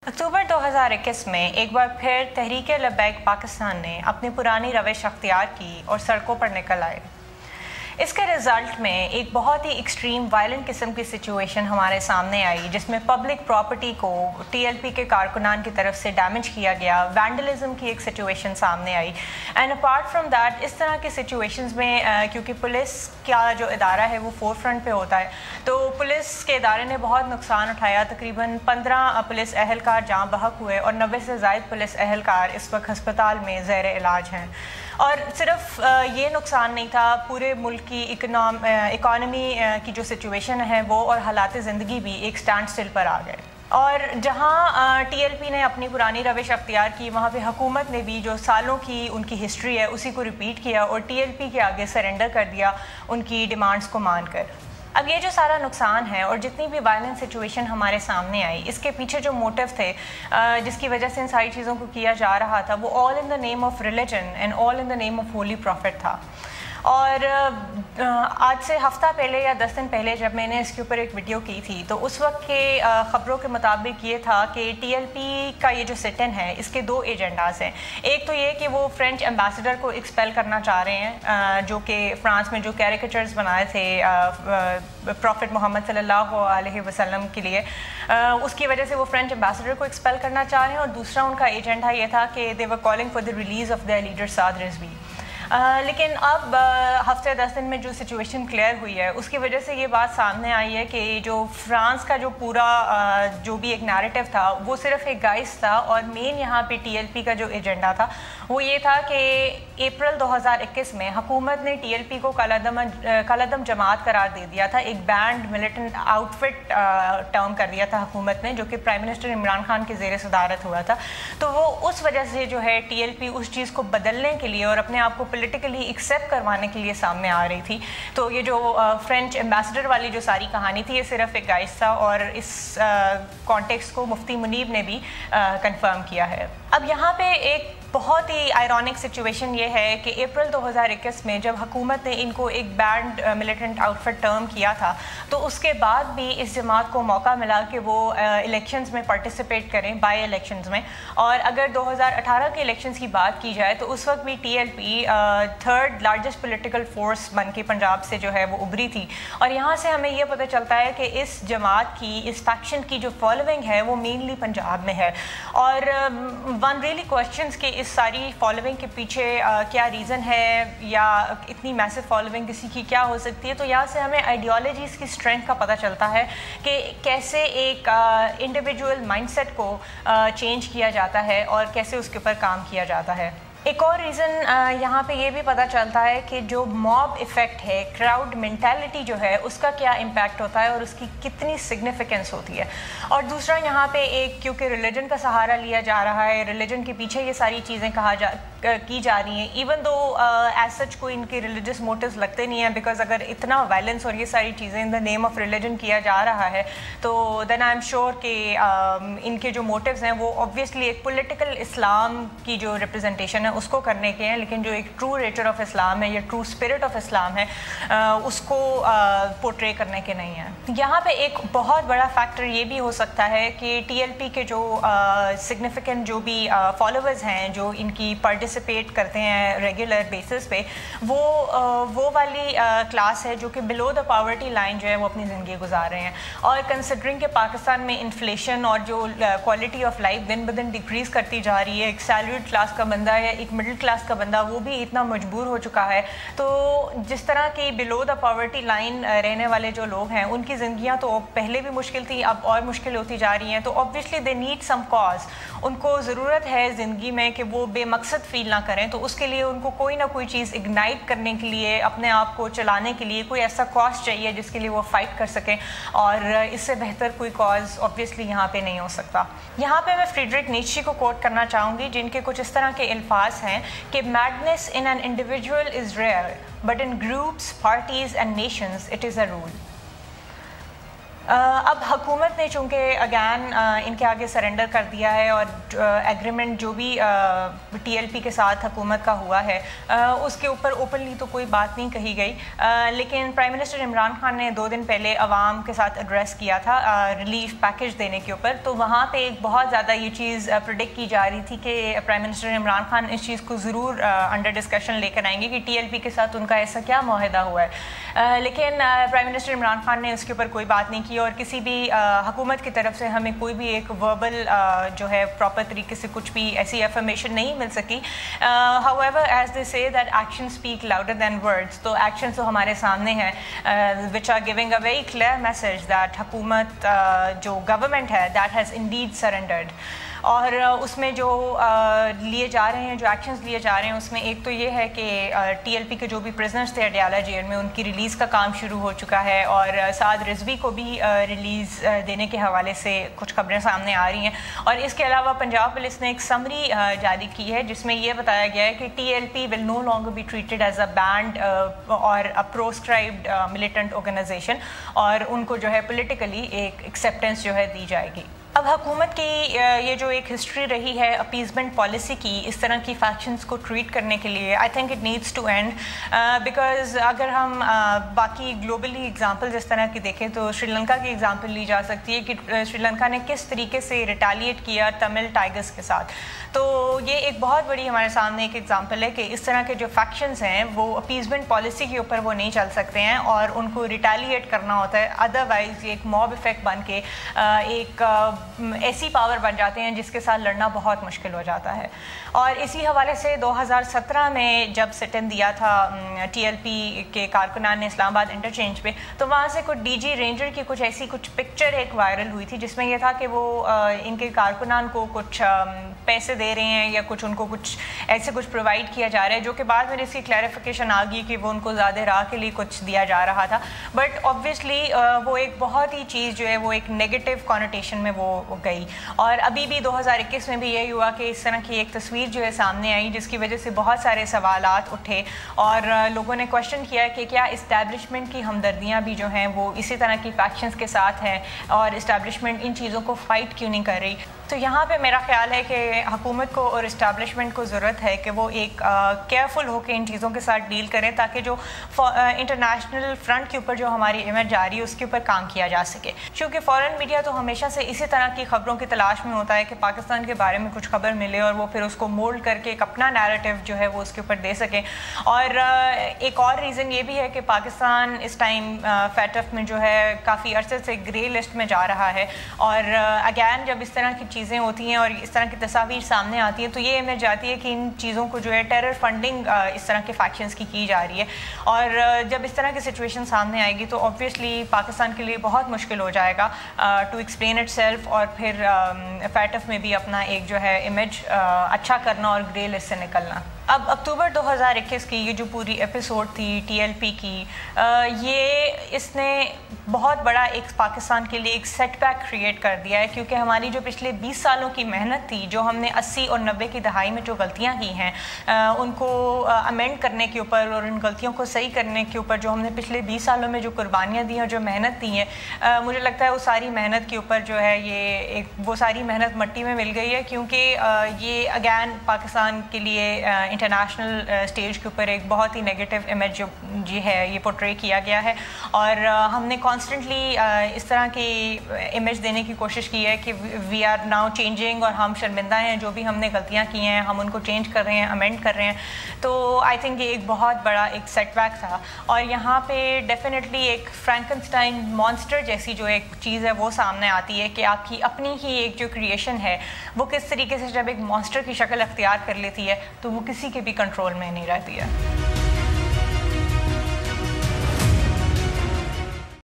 अक्टूबर 2021 में एक बार फिर तहरीक लब्बैक पाकिस्तान ने अपनी पुरानी रविश अख्तियार की और सड़कों पर निकल आए। इसके रिज़ल्ट में एक बहुत ही एक्सट्रीम वायलेंट किस्म की सिचुएशन हमारे सामने आई, जिसमें पब्लिक प्रॉपर्टी को टीएलपी के कारकुनान की तरफ से डैमेज किया गया, वैंडलिज्म की एक सिचुएशन सामने आई। एंड अपार्ट फ्रॉम दैट, इस तरह की सिचुएशंस में क्योंकि पुलिस का जो इदारा है वो फोर फ्रंट पे होता है, तो पुलिस के इदारे ने बहुत नुकसान उठाया। तकरीबन 15 पुलिस अहलकार जाँ बहक हुए और 90 से ज़ायद पुलिस अहलकार इस वक्त हस्पताल में ज़ेर इलाज हैं। और सिर्फ ये नुकसान नहीं था, पूरे मुल्क की इकॉनमी की जो सिचुएशन है वो और हालात ज़िंदगी भी एक स्टैंड स्टिल पर आ गए। और जहाँ टीएलपी ने अपनी पुरानी रविश अख्तियार की, वहाँ पे हुकूमत ने भी जो सालों की उनकी हिस्ट्री है उसी को रिपीट किया और टीएलपी के आगे सरेंडर कर दिया उनकी डिमांड्स को मानकर। अब ये जो सारा नुकसान है और जितनी भी वायलेंट सिचुएशन हमारे सामने आई, इसके पीछे जो मोटिव थे जिसकी वजह से इन सारी चीज़ों को किया जा रहा था, वो all in the name of religion and all in the name of holy prophet था। और आज से हफ़्ता पहले या 10 दिन पहले जब मैंने इसके ऊपर एक वीडियो की थी, तो उस वक्त के ख़बरों के मुताबिक ये था कि टीएलपी का ये जो सिटन है इसके दो एजेंडाज़ हैं। एक तो ये कि वो फ्रेंच एम्बेसडर को एक्सपेल करना चाह रहे हैं, जो कि फ़्रांस में जो कैरिकेचर्स बनाए थे प्रॉफिट मोहम्मद सल्लल्लाहु अलैहि वसल्लम के लिए, उसकी वजह से वो फ्रेंच एम्बेसडर को एक्सपेल करना चाह रहे हैं। और दूसरा उनका एजेंडा ये था कि they were calling for the release of the leader Saad Rizvi. लेकिन अब हफ्ते 10 दिन में जो सिचुएशन क्लियर हुई है, उसकी वजह से ये बात सामने आई है कि जो फ्रांस का जो पूरा जो भी एक नैरेटिव था वो सिर्फ एक गाइस था, और मेन यहाँ पे टीएलपी का जो एजेंडा था वो ये था कि अप्रैल 2021 में हुकूमत ने टीएलपी को कालादम जमात करार दे दिया था, एक बैंड मिलिटेंट आउटफिट टर्म कर दिया था हुकूमत ने, जो कि प्राइम मिनिस्टर इमरान खान के ज़ेर सदारत हुआ था। तो वो उस वजह से जो है टीएलपी उस चीज़ को बदलने के लिए और अपने आप को पॉलिटिकली एक्सेप्ट करवाने के लिए सामने आ रही थी। तो ये जो फ्रेंच एम्बेसडर वाली जो सारी कहानी थी, ये सिर्फ एक गाइस था, और इस कॉन्टेक्स्ट को मुफ्ती मुनीब ने भी कंफर्म किया है। अब यहाँ पे एक बहुत ही आयरॉनिक सिचुएशन ये है कि अप्रैल 2021 में जब हुकूमत ने इनको एक बैंड मिलिटेंट आउटफिट टर्म किया था, तो उसके बाद भी इस जमात को मौका मिला कि वो इलेक्शंस में पार्टिसिपेट करें, बाई इलेक्शंस में। और अगर 2018 के इलेक्शंस की बात की जाए तो उस वक्त भी TLP third largest political force बन के पंजाब से जो है वो उभरी थी। और यहाँ से हमें ये पता चलता है कि इस जमात की, इस फैक्शन की जो फॉलोइंग है वो मेनली पंजाब में है। और वन रियली क्वेश्चंस कि इस सारी फॉलोइंग के पीछे क्या रीज़न है, या इतनी मैसिव फॉलोइंग किसी की क्या हो सकती है। तो यहाँ से हमें आइडियोलॉजीज़ की स्ट्रेंथ का पता चलता है कि कैसे एक इंडिविजुअल माइंडसेट को चेंज किया जाता है और कैसे उसके ऊपर काम किया जाता है। एक और रीज़न यहाँ पे ये भी पता चलता है कि जो मॉब इफ़ेक्ट है, क्राउड मेंटालिटी जो है, उसका क्या इम्पैक्ट होता है और उसकी कितनी सिग्निफिकेंस होती है। और दूसरा यहाँ पे एक, क्योंकि रिलीजन का सहारा लिया जा रहा है, रिलीजन के पीछे ये सारी चीज़ें की जा रही हैं, इवन दो एज सच कोई इनके रिलीजियस मोटिव्स लगते नहीं हैं, बिकॉज अगर इतना वायलेंस और ये सारी चीज़ें in the name of religion किया जा रहा है तो देन आई एम श्योर कि इनके जो मोटिव्स हैं वो ऑब्वियसली एक पॉलिटिकल इस्लाम की जो रिप्रेजेंटेशन है उसको करने के हैं, लेकिन जो एक ट्रू नेचर ऑफ इस्लाम है या ट्रू स्पिरिट ऑफ इस्लाम है उसको पोर्ट्रे करने के नहीं हैं। यहाँ पे एक बहुत बड़ा फैक्टर ये भी हो सकता है कि टीएलपी के जो सिग्निफिकेंट जो भी फॉलोअर्स हैं, जो इनकी पार्टिसिपेट करते हैं रेगुलर बेसिस पे, वो वाली क्लास है जो कि बिलो द पॉवर्टी लाइन जो है वो अपनी ज़िंदगी गुजार रहे हैं। और कंसिडरिंग कि पाकिस्तान में इन्फ्लेशन और जो क्वालिटी ऑफ लाइफ दिन ब दिन डिक्रीज़ करती जा रही है, एक सैलरीड क्लास का बंदा या एक मिडिल क्लास का बंदा वो भी इतना मजबूर हो चुका है, तो जिस तरह की बिलो द पॉवर्टी लाइन रहने वाले जो लोग हैं उनकी ज़िंदगियाँ तो पहले भी मुश्किल थी, अब और मुश्किल होती जा रही हैं। तो obviously they need some cause, उनको ज़रूरत है ज़िंदगी में कि वो बेमकसद फील ना करें, तो उसके लिए उनको कोई ना कोई चीज़ इग्नाइट करने के लिए, अपने आप को चलाने के लिए कोई ऐसा कॉज चाहिए जिसके लिए वो फाइट कर सकें, और इससे बेहतर कोई कॉज ऑब्वियसली यहाँ पे नहीं हो सकता। यहाँ पे मैं फ्रीडरिक नीत्शे को कोट करना चाहूँगी, जिनके कुछ इस तरह के अल्फाज हैं कि madness in an individual is rare but in groups, parties and nations it is a rule. اب حکومت نے چونکہ اگین ان کے آگے سرنڈر کر دیا ہے اور ایگریمنٹ جو بھی ٹی ایل پی کے ساتھ حکومت کا ہوا ہے اس کے اوپر اوپنلی تو کوئی بات نہیں کہی گئی، لیکن پرائم منسٹر عمران خان نے 2 دن پہلے عوام کے ساتھ ایڈریس کیا تھا ریلیف پیکج دینے کے اوپر، تو وہاں پہ ایک بہت زیادہ یہ چیز پریڈکٹ کی جا رہی تھی کہ پرائم منسٹر عمران خان اس چیز کو ضرور انڈر ڈسکشن لے کر آئیں گے کہ ٹی ایل پی کے ساتھ ان کا ایسا کیا معاہدہ ہوا ہے، لیکن پرائم منسٹر عمران خان نے اس کے اوپر کوئی بات نہیں کی اور کسی بھی حکومت کی طرف سے ہمیں کوئی بھی ایک وربل جو ہے پراپر طریقے سے کچھ بھی ایسی افرمیشن نہیں مل سکی. however as they say that actions speak louder than words، تو ایکشنز تو ہمارے سامنے ہیں which are giving a very clear message that حکومت جو گورنمنٹ ہے that has indeed surrendered. اور اس میں جو لیے جا رہے ہیں، جو ایکشنز لیے جا رہے ہیں، اس میں ایک تو یہ ہے کہ ٹی ایل پی کے جو بھی پرزنرز تھے اڈیالہ جیل میں ان کی ریلیز کا کام شروع ہو چکا ہے، اور سعد رضوی کو بھی ریلیز دینے کے حوالے سے کچھ خبریں سامنے آ رہی ہیں. اور اس کے علاوہ پنجاب پولیس نے ایک سمری جاری کی ہے جس میں یہ بتایا گیا ہے کہ T L P will no longer be treated as a banned اور اے پروسکرائبڈ ملیٹنٹ آرگنائزیشن، اور ان کو جو ہے پولیٹیکلی ایک ایکسیپٹنس جو ہے دی جائے گی. اب حکومت کی یہ جو ایک ہسٹری رہی ہے اپیزمنٹ پالیسی کی اس طرح کی فیکشنز کو ٹریٹ کرنے کے لیے، I think it needs to end, because اگر ہم باقی گلوبلی ایگزامپل اس طرح کی دیکھیں تو سری لنکا کی ایگزامپل لی جا سکتی ہے کہ سری لنکا نے کس طریقے سے ریٹیلیٹ کیا تمل ٹائگرز کے ساتھ. تو یہ ایک بہت بڑی ہمارے سامنے ایک ایگزامپل ہے کہ اس طرح کے جو فیکشنز ہیں وہ اپیزمنٹ پالیسی کے اوپر وہ نہیں چل سکتے ہیں اور ان کو ریٹیلیٹ کرنا ہوتا ہے، ادروائز ایک موب افیکٹ بن کے ایک ایسی پاور بن جاتے ہیں جس کے ساتھ لڑنا بہت مشکل ہو جاتا ہے. اور اسی حوالے سے 2017 میں جب سٹ ان دیا تھا ٹی ایل پی کے کارکنان نے اسلام آباد انٹرچینج پہ، تو وہاں سے کچھ ڈی جی رینجر کی کچھ ایسی کچھ پکچر ایک وائرل ہوئی تھی جس میں یہ تھا کہ وہ ان کے کارکنان کو کچھ پیسے دے رہے ہیں یا کچھ ان کو کچھ ایسے کچھ پرووائڈ کیا جا رہا ہے، جو کہ بعد میں اس کی کلیریفیکیشن آ گئی کہ وہ ان کو زیادہ راہ کے لیے کچھ دیا جا رہا تھا. بٹ آبویسلی وہ ایک بہت ہی چیز جو ہے وہ ایک نیگیٹو کانوٹیشن میں وہ گئی. اور ابھی بھی 2021 میں بھی یہی ہوا کہ اس طرح کی ایک تصویر جو ہے سامنے آئی جس کی وجہ سے بہت سارے سوالات اٹھے اور لوگوں نے کوشچن کیا کہ کیا اسٹیبلشمنٹ کی ہمدردیاں بھی جو ہیں وہ اسی طرح کی فیکشنز کے ساتھ ہیں اور اسٹیبلشمنٹ ان چیزوں کو فائٹ کیوں نہیں کر رہی. تو یہاں پہ میرا خیال ہے کہ حکومت کو اور اسٹیبلشمنٹ کو ضرورت ہے کہ وہ ایک کیئرفل ہو کے ان چیزوں کے ساتھ ڈیل کریں تاکہ جو انٹرنیشنل فرنٹ کے اوپر جو ہماری امیج جا رہی ہے اس کے اوپر کام کیا جا سکے. کیونکہ فارن میڈیا تو ہمیشہ سے اسی طرح کی خبروں کی تلاش میں ہوتا ہے کہ پاکستان کے بارے میں کچھ خبر ملے اور وہ پھر اس کو مولڈ کر کے ایک اپنا نیریٹو جو ہے وہ اس کے اوپر دے سکیں. اور ایک اور ریزن یہ بھی ہے کہ پاکستان اس ٹائم فیٹف میں جو ہے کافی عرصے سے گرے لسٹ میں جا رہا ہے، اور اگین جب اس طرح کی چیزیں ہوتی ہیں اور اس طرح کی تصاویر سامنے آتی ہیں تو یہ امیج آتی ہے کہ ان چیزوں کو جو ہے ٹیرر فنڈنگ اس طرح کے فیکشنز کی جا رہی ہے. اور جب اس طرح کی سچویشن سامنے آئے گی تو آبویسلی پاکستان کے لیے بہت مشکل ہو جائے گا ٹو ایکسپلین اٹ سیلف اور پھر فیٹف میں بھی اپنا ایک جو ہے امیج اچھا کرنا اور گرے لسٹ سے نکلنا. اب اکتوبر 2021 کی یہ جو پوری ایپیسوڈ تھی ٹی ایل پی کی، یہ اس نے بہت بڑا ایک پاکستان کے لیے ایک سیٹ بیک کریٹ کر دیا ہے، کیونکہ ہماری جو پچھلے 20 سالوں کی محنت تھی، جو ہم نے 80 اور 90 کی دہائی میں جو غلطیاں کی ہیں ان کو امینڈ کرنے کے اوپر اور ان غلطیوں کو صحیح کرنے کے اوپر جو ہم نے پچھلے 20 سالوں میں جو قربانیاں دی ہیں اور جو محنت دی ہیں، مجھے لگتا ہے وہ ساری محنت کے اوپر جو ہے وہ ساری محنت مٹی میں مل گئی ہے. کیونکہ یہ اگین پاکستان کے لیے انٹرنیشنل اسٹیج کے اوپر ایک بہت ہی نیگیٹو امیج جو ہے یہ پورٹرے کیا گیا ہے، اور ہم نے کانسٹنٹلی اس طرح کی امیج دینے کی کوشش کی ہے کہ وی آر ناؤ چینجنگ، اور ہم شرمندہ ہیں جو بھی ہم نے غلطیاں کی ہیں ہم ان کو چینج کر رہے ہیں، امینڈ کر رہے ہیں. تو آئی تھنک یہ ایک بہت بڑا ایک سیٹ بیک تھا، اور یہاں پہ ڈیفینیٹلی ایک فرینکنسٹائن مانسٹر جیسی جو ایک چیز ہے وہ سامنے آتی ہے کہ آپ کی اپنی ہی ایک جو کریشن ہے وہ کس طریقے سے جب ایک مانسٹر کی شکل اختیار کر لیتی ہے تو وہ کسی کے بھی کنٹرول میں نہیں رہتی ہے.